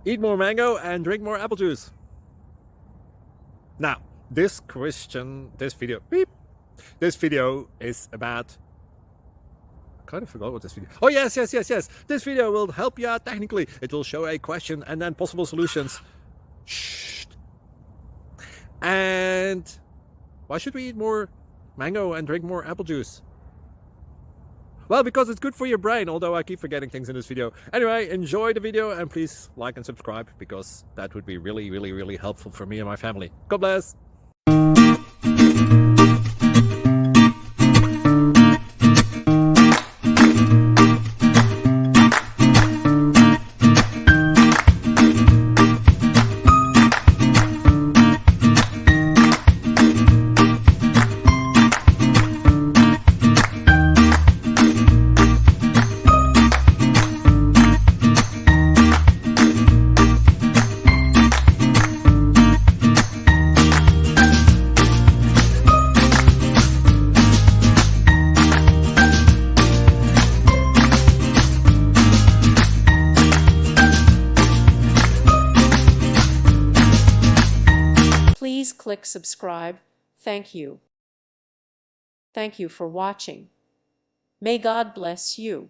Eat more mango and drink more apple juice. Now, this video is about, I kind of forgot what this video. Oh, yes. This video will help you out technically. It will show a question and then possible solutions. Shh. And why should we eat more mango and drink more apple juice? Well, because it's good for your brain, although I keep forgetting things in this video. Anyway, enjoy the video and please like and subscribe, because that would be really helpful for me and my family. God bless. Please click subscribe. Thank you. Thank you for watching. May God bless you.